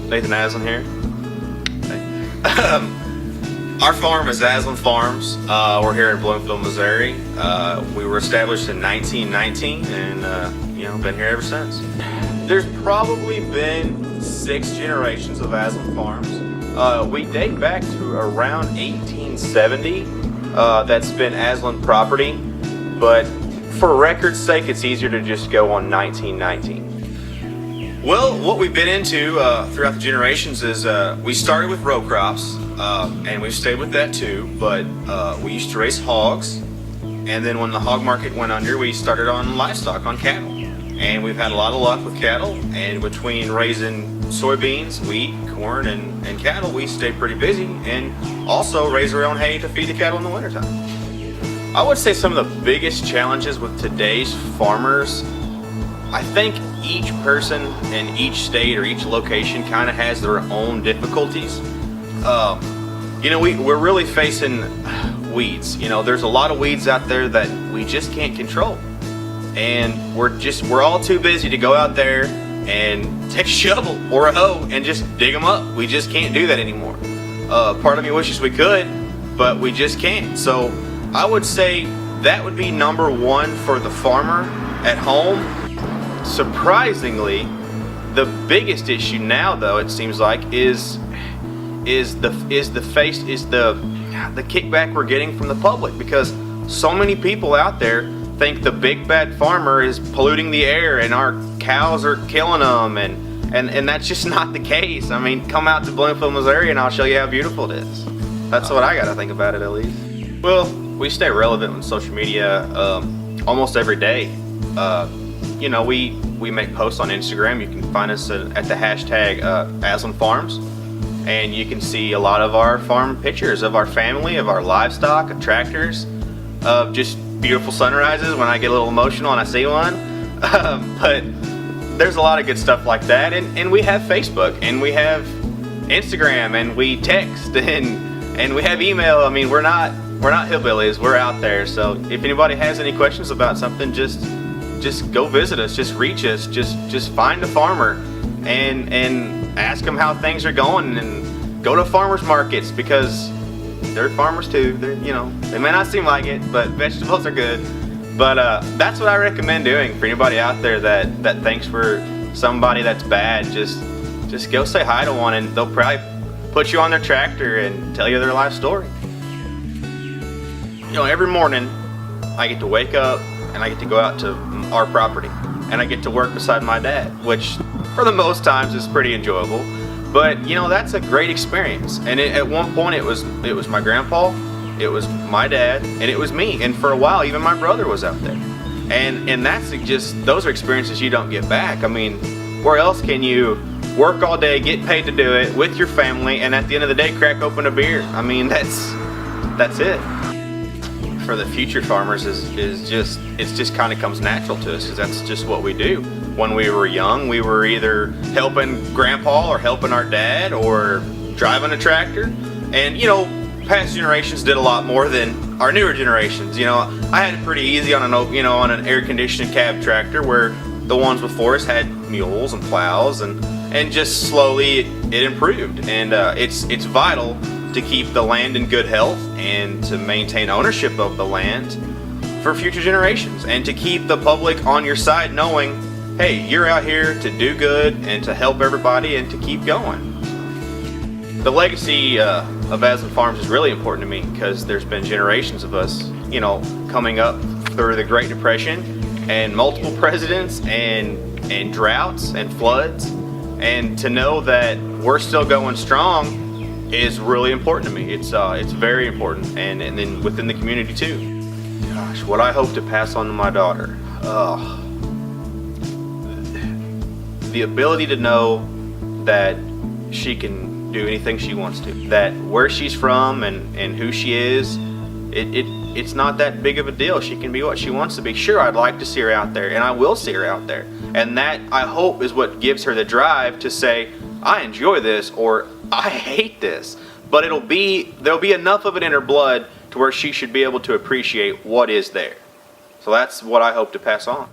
Nathan Aslin here. Our farm is Aslin Farms. We're here in Bloomfield, Missouri. We were established in 1919 and been here ever since. There's probably been 6 generations of Aslin Farms. We date back to around 1870. That's been Aslin property, but for record's sake, it's easier to just go on 1919. Well, what we've been into throughout the generations is we started with row crops, and we've stayed with that too, but we used to raise hogs, and then when the hog market went under, we started on livestock, on cattle. And we've had a lot of luck with cattle, and between raising soybeans, wheat, corn, and cattle, we stay pretty busy, and also raise our own hay to feed the cattle in the wintertime. I would say some of the biggest challenges with today's farmers, I think each person in each state or each location kind of has their own difficulties. We're really facing weeds. There's a lot of weeds out there that we just can't control. And we're all too busy to go out there and take a shovel or a hoe and just dig them up. We just can't do that anymore. Part of me wishes we could, but we just can't. So I would say that would be number one for the farmer at home. Surprisingly, the biggest issue now, though, it seems like, is the kickback we're getting from the public, because so many people out there think the big bad farmer is polluting the air and our cows are killing them, and that's just not the case. I mean, come out to Bloomfield, Missouri, and I'll show you how beautiful it is. That's what I gotta think about it, at least. Well, we stay relevant on social media almost every day. We make posts on Instagram. You can find us at the hashtag Aslin Farms, and you can see a lot of our farm pictures of our family, of our livestock, of tractors, of just beautiful sunrises when I get a little emotional and I see one. But there's a lot of good stuff like that, and we have Facebook, and we have Instagram, and we text, and we have email. I mean, we're not hillbillies. We're out there. So if anybody has any questions about something, just go visit us, just reach us, just find a farmer and ask them how things are going, and go to farmers markets, because they're farmers too. They may not seem like it, but vegetables are good. But that's what I recommend doing for anybody out there that thinks we're somebody that's bad. Just go say hi to one, and they'll probably put you on their tractor and tell you their life story. Every morning I get to wake up and I get to go out to our property, and I get to work beside my dad, which for the most times is pretty enjoyable. But that's a great experience. And at one point it was my grandpa, it was my dad, and it was me. And for a while even my brother was out there. And that's those are experiences you don't get back. I mean, where else can you work all day, get paid to do it with your family, and at the end of the day crack open a beer? I mean, that's it. For the future farmers it just kind of comes natural to us, because that's just what we do. When we were young, we were either helping grandpa or helping our dad or driving a tractor. And past generations did a lot more than our newer generations. I had it pretty easy on an air conditioned cab tractor, where the ones before us had mules and plows, and just slowly it improved. And it's vital to keep the land in good health and to maintain ownership of the land for future generations, and to keep the public on your side, knowing, hey, you're out here to do good and to help everybody and to keep going. The legacy of Aslin Farms is really important to me, because there's been generations of us, coming up through the Great Depression and multiple presidents and droughts and floods, and to know that we're still going strong is really important to me. It's very important, and then within the community too. Gosh, what I hope to pass on to my daughter, the ability to know that she can do anything she wants to, that where she's from and who she is, it's not that big of a deal. She can be what she wants to be. Sure, I'd like to see her out there, and I will see her out there, and that, I hope, is what gives her the drive to say, I enjoy this, or I hate this. But there'll be enough of it in her blood to where she should be able to appreciate what is there. So that's what I hope to pass on.